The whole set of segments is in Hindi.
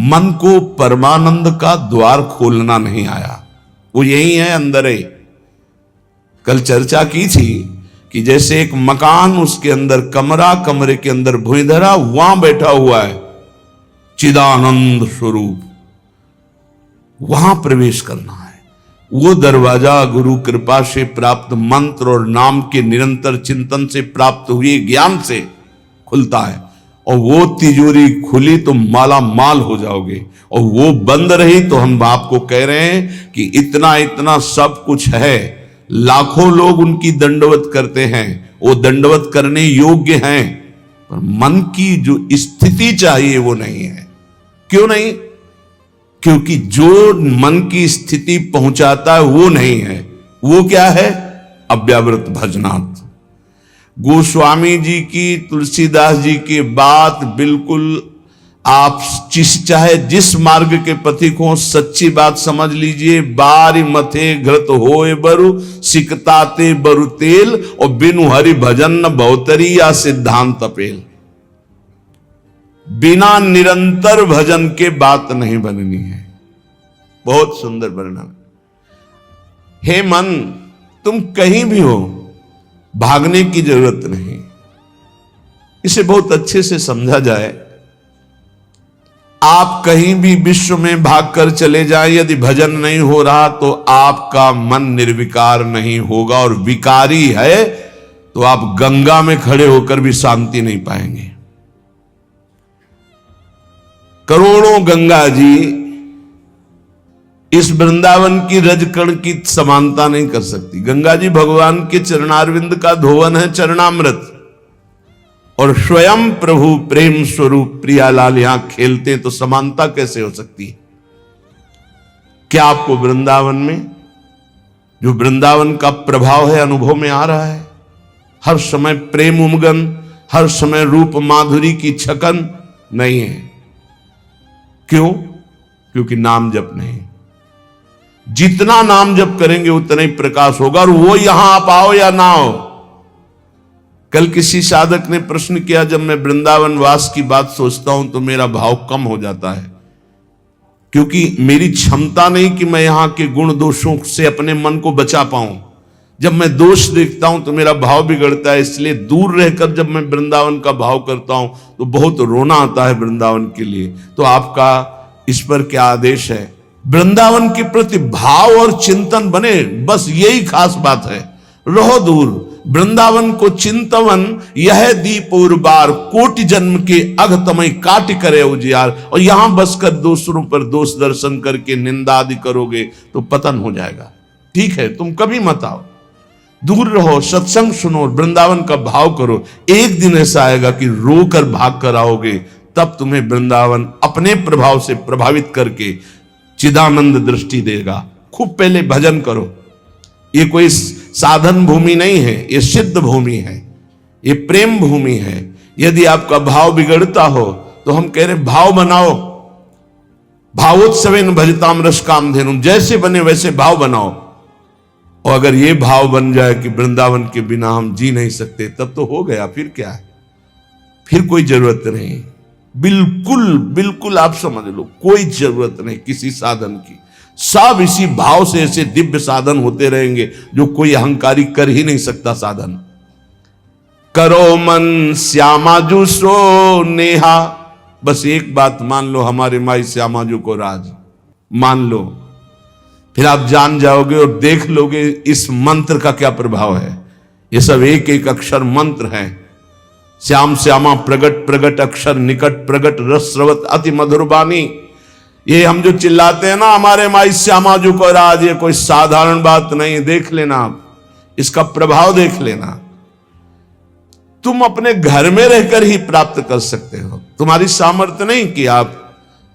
मन को परमानंद का द्वार खोलना नहीं आया, वो यही है अंदर है। कल चर्चा की थी कि जैसे एक मकान, उसके अंदर कमरा, कमरे के अंदर भुइंधरा, वहां बैठा हुआ है चिदानंद स्वरूप, वहां प्रवेश करना है। वो दरवाजा गुरु कृपा से प्राप्त मंत्र और नाम के निरंतर चिंतन से प्राप्त हुए ज्ञान से खुलता है, और वो तिजोरी खुली तो माला माल हो जाओगे, और वो बंद रही तो हम आपको कह रहे हैं कि इतना इतना सब कुछ है, लाखों लोग उनकी दंडवत करते हैं, वो दंडवत करने योग्य हैं, पर मन की जो स्थिति चाहिए वो नहीं है। क्यों नहीं? क्योंकि जो मन की स्थिति पहुंचाता है वो नहीं है। वो क्या है? अव्यावृत भजनात्। गोस्वामी जी की, तुलसीदास जी की बात बिल्कुल, आप चाहे जिस मार्ग के पथिक हो, सच्ची बात समझ लीजिए। बारी मथे घृत होए बरु, सिकताते बरु तेल, और बिनु हरि भजन न बहुतरी या सिद्धांत अपेल। बिना निरंतर भजन के बात नहीं बननी है। बहुत सुंदर वर्णन। हे मन, तुम कहीं भी हो, भागने की जरूरत नहीं। इसे बहुत अच्छे से समझा जाए। आप कहीं भी विश्व में भागकर चले जाएं, यदि भजन नहीं हो रहा तो आपका मन निर्विकार नहीं होगा, और विकारी है तो आप गंगा में खड़े होकर भी शांति नहीं पाएंगे। करोड़ों गंगा जी इस वृंदावन की रजकण की समानता नहीं कर सकती। गंगा जी भगवान के चरणारविंद का धोवन है, चरणामृत, और स्वयं प्रभु प्रेम स्वरूप प्रियालाल यहां खेलते, तो समानता कैसे हो सकती है? क्या आपको वृंदावन में जो वृंदावन का प्रभाव है अनुभव में आ रहा है? हर समय प्रेम उमगन, हर समय रूप माधुरी की छकन नहीं है। क्यों? क्योंकि नाम जप नहीं। जितना नाम जप करेंगे उतना ही प्रकाश होगा, और वो यहां आप आओ या ना आओ। कल किसी साधक ने प्रश्न किया, जब मैं वृंदावन वास की बात सोचता हूं तो मेरा भाव कम हो जाता है, क्योंकि मेरी क्षमता नहीं कि मैं यहां के गुण दोषों से अपने मन को बचा पाऊं। जब मैं दोष देखता हूं तो मेरा भाव बिगड़ता है, इसलिए दूर रहकर जब मैं वृंदावन का भाव करता हूं तो बहुत रोना आता है वृंदावन के लिए। तो आपका इस पर क्या आदेश है? वृंदावन के प्रति भाव और चिंतन बने, बस यही खास बात है। रहो दूर, वृंदावन को चिंतवन यह दीप और बार, कोटि जन्म के अघतमय काट करे उजियार। और यहां बसकर दूसरों पर दोष दर्शन करके निंदा आदि करोगे तो पतन हो जाएगा। ठीक है, तुम कभी मत आओ, दूर रहो, सत्संग सुनो, वृंदावन का भाव करो। एक दिन ऐसा आएगा कि रोकर भाग कर आओगे, तब तुम्हें वृंदावन अपने प्रभाव से प्रभावित करके चिदानंद दृष्टि देगा। खूब पहले भजन करो। ये कोई साधन भूमि नहीं है, ये सिद्ध भूमि है, ये प्रेम भूमि है। यदि आपका भाव बिगड़ता हो तो हम कह रहे भाव बनाओ। भावोत्सवेन भजताम रस कामधेनुम, जैसे बने वैसे भाव बनाओ। और अगर ये भाव बन जाए कि वृंदावन के बिना हम जी नहीं सकते, तब तो हो गया। फिर क्या है? फिर कोई जरूरत नहीं। बिल्कुल बिल्कुल आप समझ लो, कोई जरूरत नहीं किसी साधन की। सब इसी भाव से ऐसे दिव्य साधन होते रहेंगे जो कोई अहंकारी कर ही नहीं सकता साधन। करो मन श्यामाजू सो नेहा, बस एक बात मान लो, हमारे माई श्यामाजू को राज मान लो, फिर आप जान जाओगे और देख लोगे इस मंत्र का क्या प्रभाव है। ये सब एक एक अक्षर मंत्र है। श्याम श्यामा प्रगट प्रगट अक्षर निकट प्रगट रस स्रवत अति मधुर बानी। ये हम जो चिल्लाते हैं ना, हमारे माई श्यामाजू को राज, ये कोई साधारण बात नहीं। देख लेना आप, इसका प्रभाव देख लेना। तुम अपने घर में रहकर ही प्राप्त कर सकते हो। तुम्हारी सामर्थ्य नहीं कि आप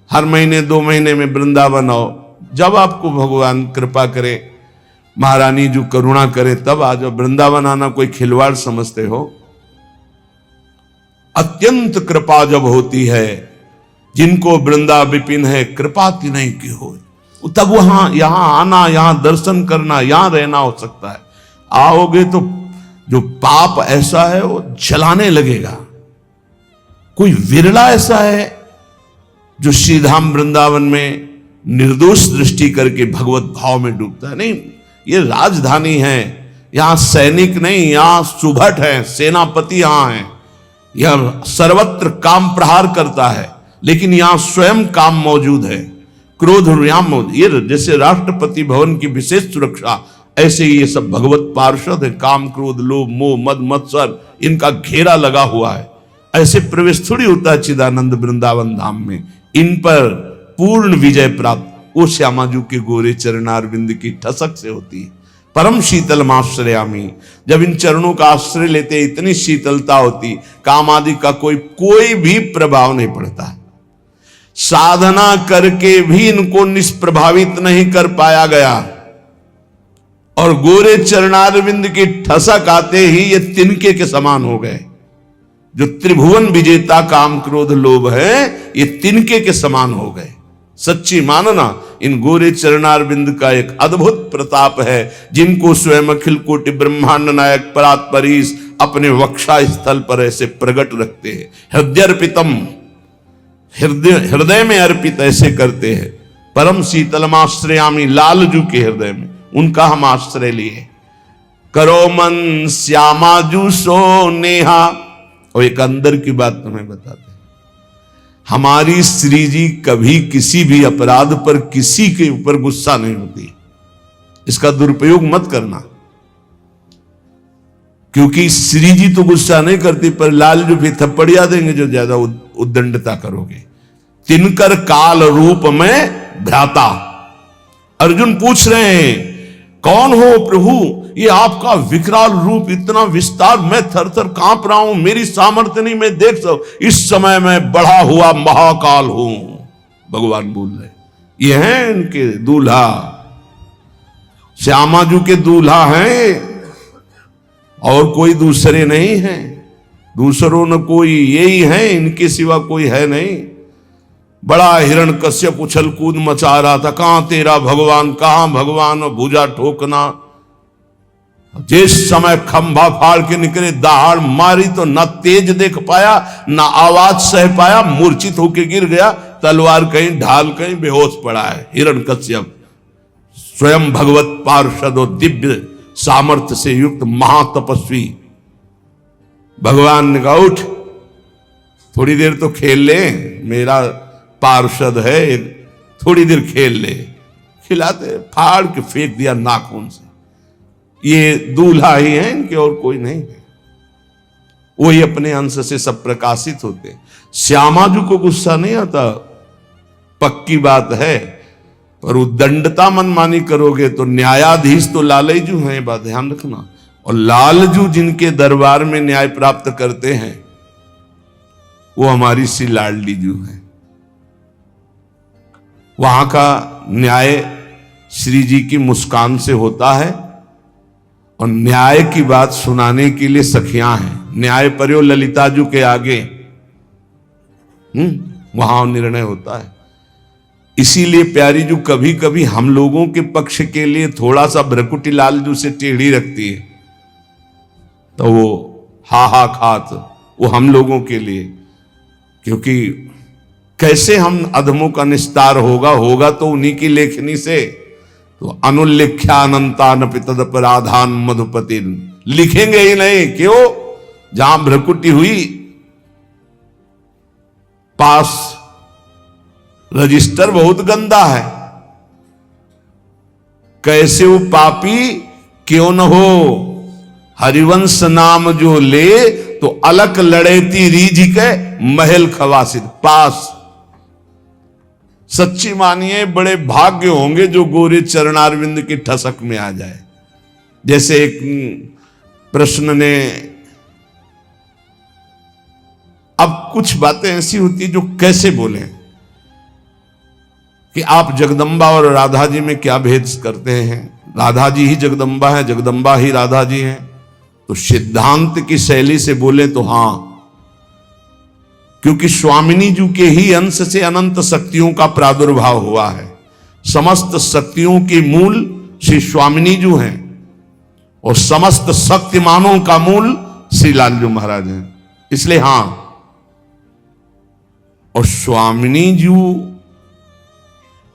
हर महीने 2 महीने में वृंदावन आओ। जब आपको भगवान कृपा करे, महारानी जो करुणा करे, तब आ जाओ। वृंदावन आना कोई खिलवाड़ समझते हो? अत्यंत कृपा जब होती है, जिनको वृंदा विपिन है, कृपा की नहीं की हो, तब वहां यहां आना, यहां दर्शन करना, यहां रहना हो सकता है। आओगे तो जो पाप ऐसा है वो जलाने लगेगा। कोई विरला ऐसा है जो श्रीधाम वृंदावन में निर्दोष दृष्टि करके भगवत भाव में डूबता है। नहीं, ये राजधानी है, यहां सैनिक नहीं, यहां सुभट है, सेनापति यहां है, यह सर्वत्र काम प्रहार करता है, लेकिन यहां स्वयं काम मौजूद है, क्रोध यहां मौजूद। ये जैसे राष्ट्रपति भवन की विशेष सुरक्षा, ऐसे ही ये सब भगवत पार्षद है, काम क्रोध लोभ मोह मद मत्सर इनका घेरा लगा हुआ है। ऐसे प्रवेश थोड़ी होता है चिदानंद वृंदावन धाम में। इन पर पूर्ण विजय प्राप्त वो श्यामाजू के गोरे चरणारविंद की ठसक से होती है। परम शीतल माश्रयामी, जब इन चरणों का आश्रय लेते इतनी शीतलता होती, काम आदि का कोई भी प्रभाव नहीं पड़ता। साधना करके भी इनको निष्प्रभावित नहीं कर पाया गया, और गोरे चरणारविंद की ठसक आते ही ये तिनके के समान हो गए। जो त्रिभुवन विजेता काम क्रोध लोभ है, ये तिनके के समान हो गए। सच्ची मानना, इन गोरे चरणारविंद का एक अद्भुत प्रताप है, जिनको स्वयं अखिल कोटि ब्रह्मांड नायक परात्परीश अपने वक्षा स्थल पर ऐसे प्रकट रखते हैं। हृदयर्पितम, हृदय में अर्पित ऐसे करते हैं। परम शीतलमाश्रयामी, लालजू के हृदय में उनका हम आश्रय लिए। करो मन श्यामाजू सो नेहा। और एक अंदर की बात तुम्हें बताते हैं, हमारी श्री जी कभी किसी भी अपराध पर किसी के ऊपर गुस्सा नहीं होती। इसका दुरुपयोग मत करना, क्योंकि श्री जी तो गुस्सा नहीं करती, पर लालजू भी थप्पड़िया देंगे जो ज्यादा उद्दंडता करोगे। तिनकर काल रूप में भ्राता। अर्जुन पूछ रहे हैं, कौन हो प्रभु, ये आपका विकराल रूप, इतना विस्तार, मैं थर थर कांप रहा हूं, मेरी सामर्थ्य नहीं, मैं देख सकूं, इस समय मैं बढ़ा हुआ महाकाल हूं। भगवान बोल रहे, ये हैं इनके दूल्हा, श्यामाजू के दूल्हा हैं, और कोई दूसरे नहीं हैं। दूसरों ने कोई, यही है, इनके सिवा कोई है नहीं। बड़ा हिरण्यकश्यप उछल कूद मचा रहा था, कहां तेरा भगवान, कहां भगवान, भुजा ठोकना। जिस समय खंभा फाड़ के निकले, दहाड़ मारी तो न तेज देख पाया, न आवाज सह पाया, मूर्छित होके गिर गया। तलवार कहीं ढाल, कहीं बेहोश पड़ा है हिरण्यकश्यप। स्वयं भगवत पार्षद और दिव्य सामर्थ्य से युक्त महातपस्वी भगवान ने कहा, उठ, थोड़ी देर तो खेल ले, मेरा पार्षद है, थोड़ी देर खेल ले। खिलाते, फाड़ के फेंक दिया नाखून से। ये दूल्हा ही है इनके, और कोई नहीं है। वही अपने अंश से सब प्रकाशित होते। श्यामाजू को गुस्सा नहीं आता, पक्की बात है, पर उद्दंडता मनमानी करोगे तो न्यायाधीश तो लालजू हैं, बात ध्यान रखना। और लालजू जिनके दरबार में न्याय प्राप्त करते हैं, वो हमारी सी लाडली जू है। वहां का न्याय श्री जी की मुस्कान से होता है, और न्याय की बात सुनाने के लिए सखियां हैं। न्याय पर्यो ललिताजू के आगे वहां निर्णय होता है। इसीलिए प्यारी जू कभी कभी हम लोगों के पक्ष के लिए थोड़ा सा भ्रकुटी लालजू से टेढ़ी रखती है, तो वो हा खात, वो हम लोगों के लिए, क्योंकि कैसे हम अधमों का निस्तार होगा तो उन्हीं की लेखनी से। तो अनुल्लिख्यानंतान तदपराधान मधुपति, लिखेंगे ही नहीं, क्यों? जहां भ्रकुटी हुई, पास रजिस्टर बहुत गंदा है। कैसे वो पापी क्यों न हो, हरिवंश नाम जो ले, तो अलक लड़ेती रीझ के महल खवासित पास। सच्ची मानिए, बड़े भाग्य होंगे जो गोरे चरणारविंद की ठसक में आ जाए। जैसे एक प्रश्न ने, अब कुछ बातें ऐसी होती जो कैसे बोले कि आप जगदम्बा और राधा जी में क्या भेद करते हैं? राधा जी ही जगदम्बा है, जगदम्बा ही राधा जी हैं। तो सिद्धांत की शैली से बोले तो हां, क्योंकि स्वामिनी जी के ही अंश से अनंत शक्तियों का प्रादुर्भाव हुआ है। समस्त शक्तियों के मूल श्री स्वामिनी जी हैं, और समस्त शक्तिमानों का मूल श्री लालजू महाराज हैं। इसलिए हां, और स्वामिनी जी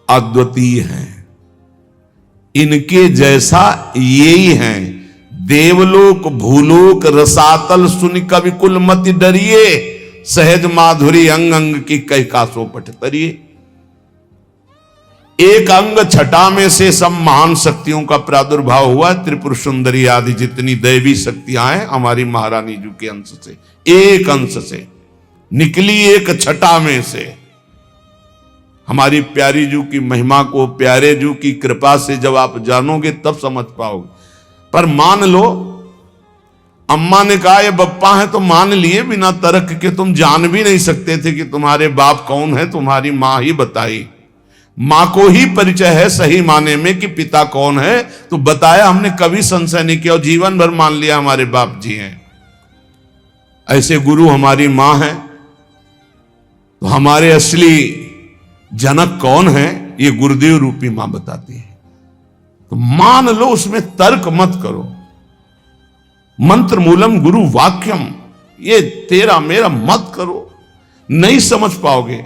अद्वितीय हैं। इनके जैसा यही हैं। देवलोक भूलोक रसातल सुन कवि कुल मति डरिए, सहज माधुरी अंग अंग की कई कासो पट तरिए। एक अंग छटा में से सब महान शक्तियों का प्रादुर्भाव हुआ। त्रिपुर सुंदरी आदि जितनी दैवी शक्तियां हैं हमारी महारानी जी के अंश से, एक अंश से निकली, एक छटा में से। हमारी प्यारी जू की महिमा को, प्यारे जू की कृपा से जब आप जानोगे तब समझ पाओगे। पर मान लो, अम्मा ने कहा ये बप्पा है तो मान लिए, बिना तर्क के। तुम जान भी नहीं सकते थे कि तुम्हारे बाप कौन है, तुम्हारी मां ही बताई। मां को ही परिचय है सही माने में कि पिता कौन है, तो बताया। हमने कभी संशय नहीं किया और जीवन भर मान लिया हमारे बाप जी हैं। ऐसे गुरु हमारी मां है। तो हमारे असली जनक कौन है, ये गुरुदेव रूपी मां बताती है। तो मान लो, उसमें तर्क मत करो। मंत्र मूलम गुरु वाक्यम, ये तेरा मेरा मत करो, नहीं समझ पाओगे।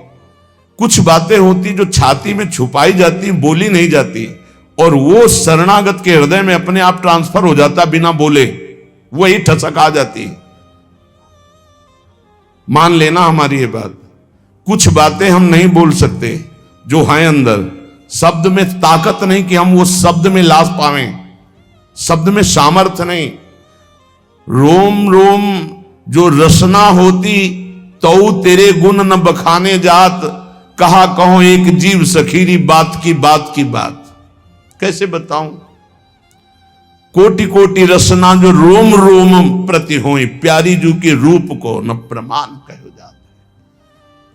कुछ बातें होती जो छाती में छुपाई जाती, बोली नहीं जाती, और वो शरणागत के हृदय में अपने आप ट्रांसफर हो जाता बिना बोले, वही ठसक आ जाती। मान लेना हमारी ये बात। कुछ बातें हम नहीं बोल सकते जो हैं अंदर, शब्द में ताकत नहीं कि हम वो शब्द में लाश पावें, शब्द में सामर्थ्य नहीं। रोम रोम जो रसना होती, तो तेरे गुण न बखाने जात, कहा कहो एक जीव सखीरी बात की बात की बात। कैसे बताऊं? कोटि कोटि रसना जो रोम रोम प्रति होई, प्यारी जू के रूप को न प्रमाण कहो जाता।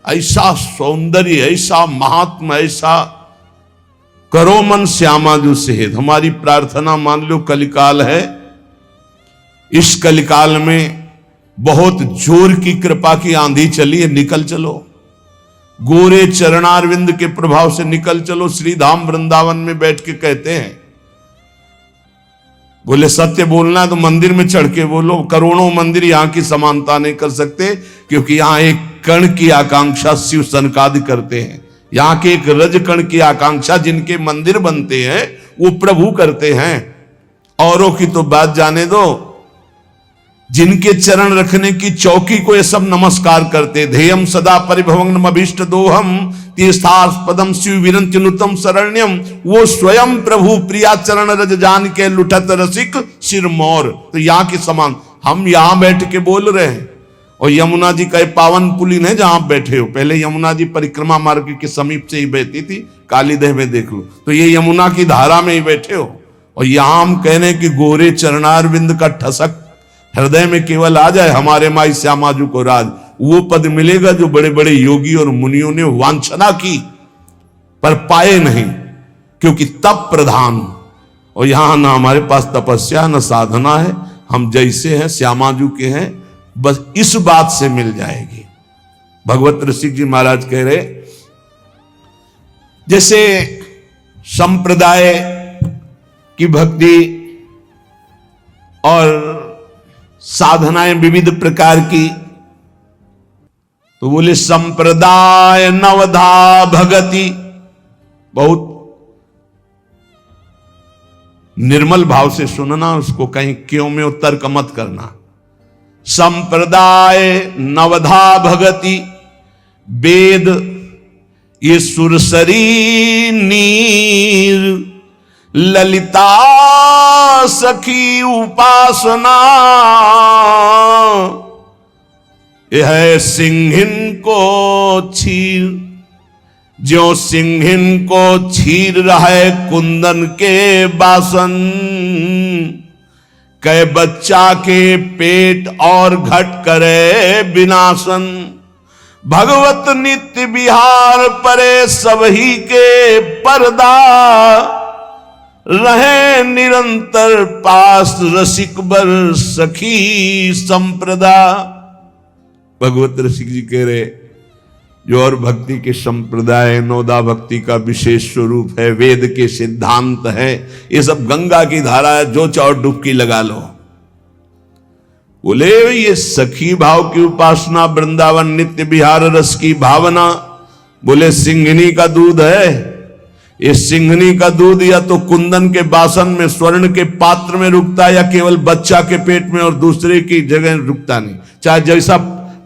ऐसा सौंदर्य, ऐसा महात्मा, ऐसा करो मन श्यामा जू सेहत। हमारी प्रार्थना मान लो, कलिकाल है, इस कलिकाल में बहुत जोर की कृपा की आंधी चली है, निकल चलो। गोरे चरणारविंद के प्रभाव से निकल चलो। श्री धाम वृंदावन में बैठ के कहते हैं, बोले सत्य बोलना है तो मंदिर में चढ़ के बोलो। करोड़ों मंदिर यहां की समानता नहीं कर सकते, क्योंकि यहां एक कण की आकांक्षा शिव सनकादि करते हैं। यहां के एक रज कण की आकांक्षा जिनके मंदिर बनते हैं वो प्रभु करते हैं। औरों की तो बात जाने दो, जिनके चरण रखने की चौकी को ये सब नमस्कार करते। ध्येयम सदा परिभवंगम अभीष्ट दोहम तीर्थास्पदम शिव विरंत्यनुतम शरण्यम। वो स्वयं प्रभु प्रिया चरण रज जान के लुठत रसिक सिरमौर। तो यहाँ के समान हम यहाँ बैठ के बोल रहे हैं। और यमुना जी का पावन पुलिन है जहां आप बैठे हो। पहले यमुना जी परिक्रमा मार्ग के समीप से ही बहती थी, कालीदेह में देख लो। तो ये यमुना की धारा में ही बैठे हो। और यहां हम कह रहे हैं कि गोरे चरणारविंद का ठसक हृदय में केवल आ जाए, हमारे माई श्यामाजू को राज, वो पद मिलेगा जो बड़े बड़े योगी और मुनियों ने वांछना की पर पाए नहीं, क्योंकि तप प्रधान। और यहां ना हमारे पास तपस्या न साधना है, हम जैसे हैं श्यामाजू के हैं, बस इस बात से मिल जाएगी। भगवत ऋषि जी महाराज कह रहे, जैसे संप्रदाय की भक्ति और साधनाएं विविध प्रकार की, तो बोले संप्रदाय नवधा भगति। बहुत निर्मल भाव से सुनना उसको, कहीं क्यों में तर्क मत करना। संप्रदाय नवधा भगति, वेद ये सुरसरी नीर, ललिता सखी उपासना, यह सिंहिन को छीर, जो सिंहिन को छीर रहे कुंदन के बासन, कै बच्चा के पेट और घट करे विनाशन। भगवत नित्य विहार परे सबही के पर्दा, रहे निरंतर पास रसिक बर सखी संप्रदा। भगवत रसिक जी कह रहे, जो और भक्ति के संप्रदाय नौदा भक्ति का विशेष स्वरूप है, वेद के सिद्धांत है, ये सब गंगा की धारा है, जो चाहो डुबकी लगा लो। बोले ये सखी भाव की उपासना, वृंदावन नित्य विहार रस की भावना, बोले सिंघनी का दूध है। ये सिंघनी का दूध या तो कुंदन के बासन में, स्वर्ण के पात्र में रुकता है, या केवल बच्चा के पेट में और दूसरे की जगह रुकता नहीं। चाहे जैसा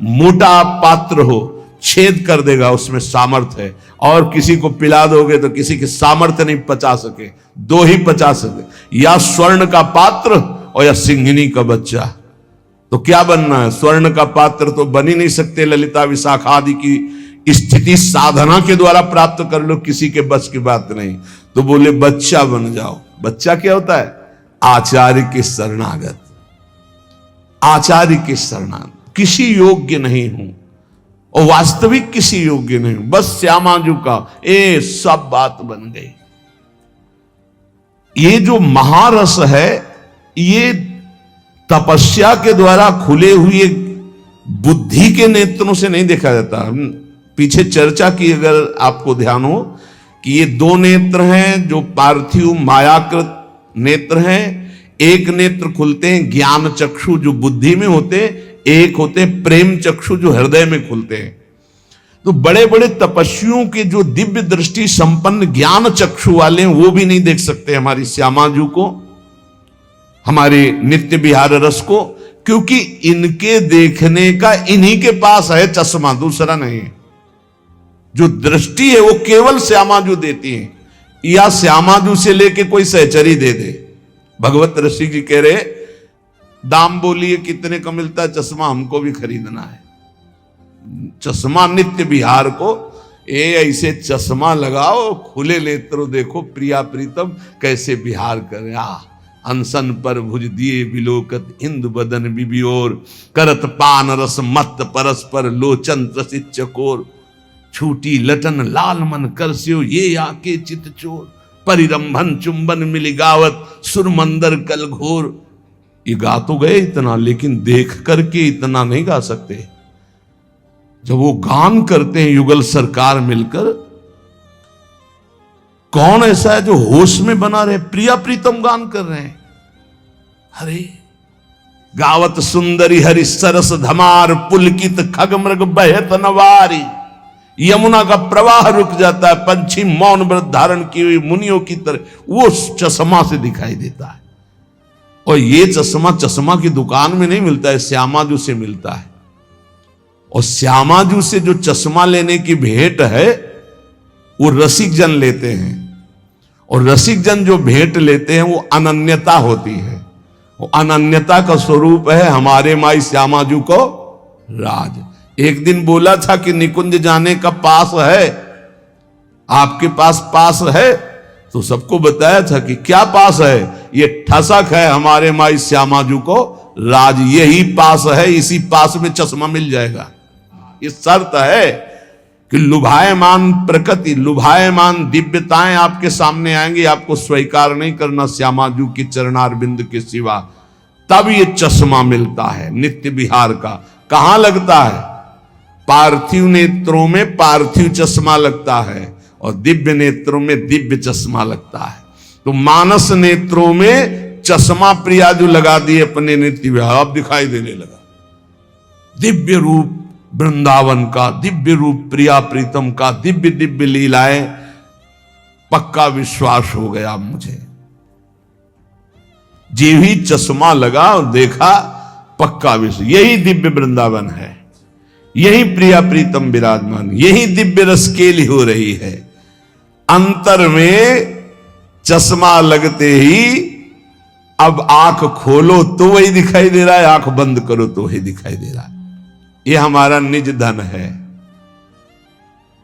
मोटा पात्र हो, छेद कर देगा, उसमें सामर्थ्य है। और किसी को पिला दोगे तो किसी के सामर्थ्य नहीं पचा सके, दो ही पचा सके, या स्वर्ण का पात्र और या सिंघनी का बच्चा। तो क्या बनना है? स्वर्ण का पात्र तो बन ही नहीं सकते, ललिता विशाखा आदि की स्थिति साधना के द्वारा प्राप्त कर लो, किसी के बस की बात नहीं। तो बोले बच्चा बन जाओ। बच्चा क्या होता है? आचार्य के शरणागत, आचार्य के शरणागत। किसी योग्य नहीं हूं और वास्तविक किसी योग्य नहीं हूं, बस श्यामाजू का ए सब बात बन गई। ये जो महारस है, ये तपस्या के द्वारा खुले हुए बुद्धि के नेत्रों से नहीं देखा जाता। हम पीछे चर्चा की, अगर आपको ध्यान हो, कि ये दो नेत्र हैं जो पार्थिव मायाकृत नेत्र हैं। एक नेत्र खुलते हैं ज्ञान चक्षु जो बुद्धि में होते, एक होते हैं प्रेम चक्षु जो हृदय में खुलते हैं। तो बड़े बड़े तपस्वियों के जो दिव्य दृष्टि संपन्न ज्ञान चक्षु वाले हैं, वो भी नहीं देख सकते हमारी श्यामाजू को, हमारे नित्य विहार रस को, क्योंकि इनके देखने का इन्हीं के पास है चश्मा, दूसरा नहीं है। जो दृष्टि है वो केवल श्यामाजू देती है, या श्यामाजू से लेके कोई सहचरी दे दे। भगवत ऋषि जी कह रहे, दाम बोलिए कितने का मिलता है चश्मा, हमको भी खरीदना है चश्मा नित्य विहार को। ऐसे चश्मा लगाओ, खुले नेत्रों देखो प्रिया प्रीतम कैसे विहार करे। अनसन पर भुज दिए विलोकत इंदु बदन बिबियोर, करत पान रस मत परस्पर लोचन त्रसित चकोर, छूटी लटन लाल मन करस्यो ये आके चित चोर, परिरंभन चुंबन मिली गावत सुरमंदर कल घोर। ये गा तो गए इतना, लेकिन देख करके इतना नहीं गा सकते। जब वो गान करते हैं युगल सरकार मिलकर, कौन ऐसा है जो होश में बना रहे? प्रिया प्रीतम गान कर रहे हैं। अरे गावत सुंदरी हरि सरस धमार, पुलकित खग मृग बहत नवारी। यमुना का प्रवाह रुक जाता है, पंछी मौन व्रत धारण की हुई मुनियों की तरह वो चश्मा से दिखाई देता है। और ये चश्मा की दुकान में नहीं मिलता है, श्यामाजू से मिलता है। और श्यामाजू से जो चश्मा लेने की भेंट है वो रसिक जन लेते हैं, और रसिक जन जो भेंट लेते हैं वो अनन्यता होती है। वो अनन्यता का स्वरूप है हमारे माई श्यामाजू को राज। एक दिन बोला था कि निकुंज जाने का पास है, आपके पास है, तो सबको बताया था कि क्या पास है? ये ठसक है हमारे माई श्यामाजू को राज, यही पास है, इसी पास में चश्मा मिल जाएगा। ये शर्त है कि लुभायमान प्रकृति, लुभायमान दिव्यताएं आपके सामने आएंगी, आपको स्वीकार नहीं करना श्यामाजू की चरणारविंद के सिवा, तब ये चश्मा मिलता है नित्य विहार का। कहां लगता है? पार्थिव नेत्रों में पार्थिव चश्मा लगता है, और दिव्य नेत्रों में दिव्य चश्मा लगता है। तो मानस नेत्रों में चश्मा प्रियाजू लगा दिए अपने नित्य विहार, अब दिखाई देने लगा दिव्य रूप वृंदावन का, दिव्य रूप प्रिया प्रीतम का, दिव्य दिव्य लीलाएं। पक्का विश्वास हो गया मुझे, जी ही चश्मा लगा और देखा, पक्का विश्वास, यही दिव्य वृंदावन है, यही प्रिया प्रीतम विराजमान, यही दिव्य रस केली हो रही है। अंतर में चश्मा लगते ही अब आंख खोलो तो वही दिखाई दे रहा है, आंख बंद करो तो वही दिखाई दे रहा है। ये हमारा निज धन है,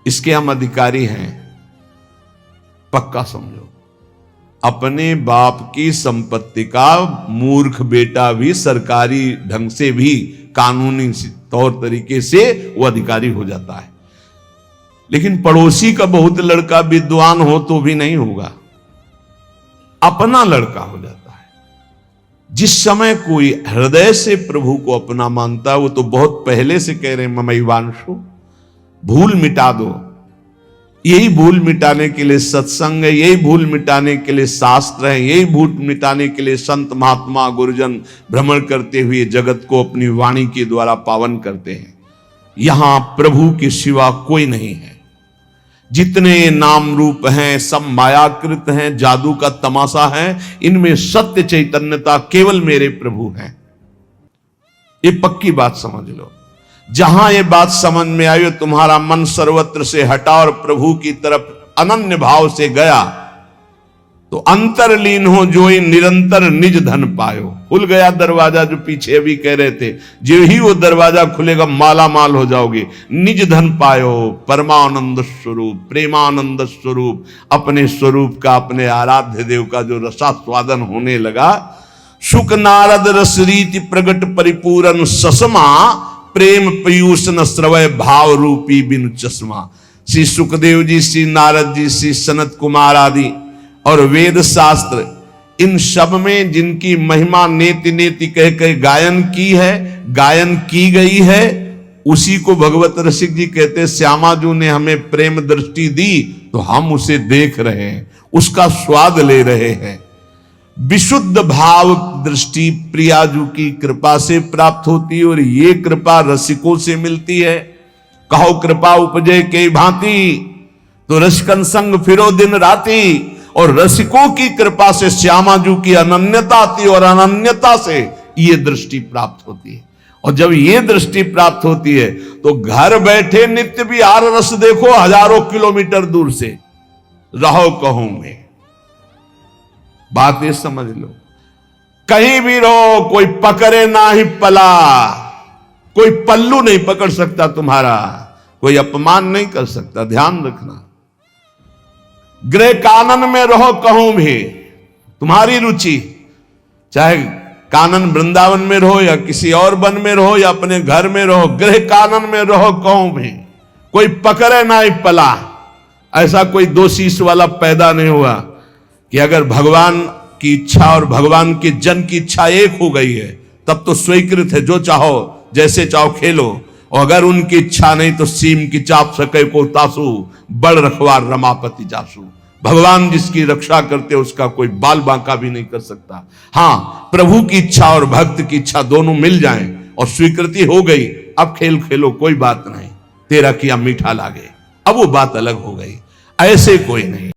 इसके हम अधिकारी हैं, पक्का समझो। अपने बाप की संपत्ति का मूर्ख बेटा भी सरकारी ढंग से भी, कानूनी तौर तरीके से वो अधिकारी हो जाता है, लेकिन पड़ोसी का बहुत लड़का विद्वान हो तो भी नहीं होगा, अपना लड़का हो जाता है। जिस समय कोई हृदय से प्रभु को अपना मानता है, वो तो बहुत पहले से कह रहे हैं ममैवांशु, भूल मिटा दो, यही भूल मिटाने के लिए सत्संग है, यही भूल मिटाने के लिए शास्त्र है, यही भूल मिटाने के लिए संत महात्मा गुरुजन भ्रमण करते हुए जगत को अपनी वाणी के द्वारा पावन करते हैं। यहां प्रभु के सिवा कोई नहीं है। जितने नाम रूप हैं सब मायाकृत हैं, जादू का तमाशा है। इनमें सत्य चैतन्यता केवल मेरे प्रभु हैं। ये पक्की बात समझ लो। जहां ये बात समझ में आई और तुम्हारा मन सर्वत्र से हटा और प्रभु की तरफ अनन्य भाव से गया, तो अंतरलीन हो जो ही निरंतर निज धन पायो। खुल गया दरवाजा, जो पीछे अभी कह रहे थे, जो ही वो दरवाजा खुलेगा माला माल हो जाओगे। निज धन पायो, परमानंद स्वरूप, प्रेमानंद स्वरूप, अपने स्वरूप का, अपने आराध्य देव का जो रसास्वादन होने लगा। सुख नारद रस रीति प्रगट परिपूरन ससमा, प्रेम पीयूष न श्रवय भाव रूपी बिनु चश्मा। श्री सुखदेव जी, श्री नारद जी, श्री सनत कुमार आदि और वेद शास्त्र, इन सब में जिनकी महिमा नेति नेति कह कह गायन की है, गायन की गई है, उसी को भगवत रसिक जी कहते, श्यामाजू ने हमें प्रेम दृष्टि दी तो हम उसे देख रहे हैं, उसका स्वाद ले रहे हैं। विशुद्ध भाव दृष्टि प्रियाजू की कृपा से प्राप्त होती है और ये कृपा रसिकों से मिलती है। कहो कृपा उपजे के भांति, तो रसिकन संग फिरो दिन राती। और रसिकों की कृपा से श्यामाजू की अनन्यता आती और अनन्यता से ये दृष्टि प्राप्त होती है। और जब ये दृष्टि प्राप्त होती है तो घर बैठे नित्य विहार रस देखो, हजारों किलोमीटर दूर से रहो कहूं में। बात ये समझ लो, कहीं भी रहो, कोई पकड़े ना ही पला, कोई पल्लू नहीं पकड़ सकता तुम्हारा, कोई अपमान नहीं कर सकता। ध्यान रखना, गृह कानन में रहो कहूं भी, तुम्हारी रुचि, चाहे कानन वृंदावन में रहो या किसी और वन में रहो या अपने घर में रहो, गृह कानन में रहो कहूं भी, कोई पकड़े ना ही पला। ऐसा कोई दो शीश वाला पैदा नहीं हुआ कि अगर भगवान की इच्छा और भगवान के जन की इच्छा एक हो गई है तब तो स्वीकृत है, जो चाहो जैसे चाहो खेलो। और अगर उनकी इच्छा नहीं तो सीम की चाप सके को तासु, बड़ रखवार रमापति जासु। भगवान जिसकी रक्षा करते उसका कोई बाल बांका भी नहीं कर सकता। हां, प्रभु की इच्छा और भक्त की इच्छा दोनों मिल जाएं और स्वीकृति हो गई, अब खेल खेलो, कोई बात नहीं, तेरा किया मीठा लागे, अब वो बात अलग हो गई। ऐसे कोई नहीं।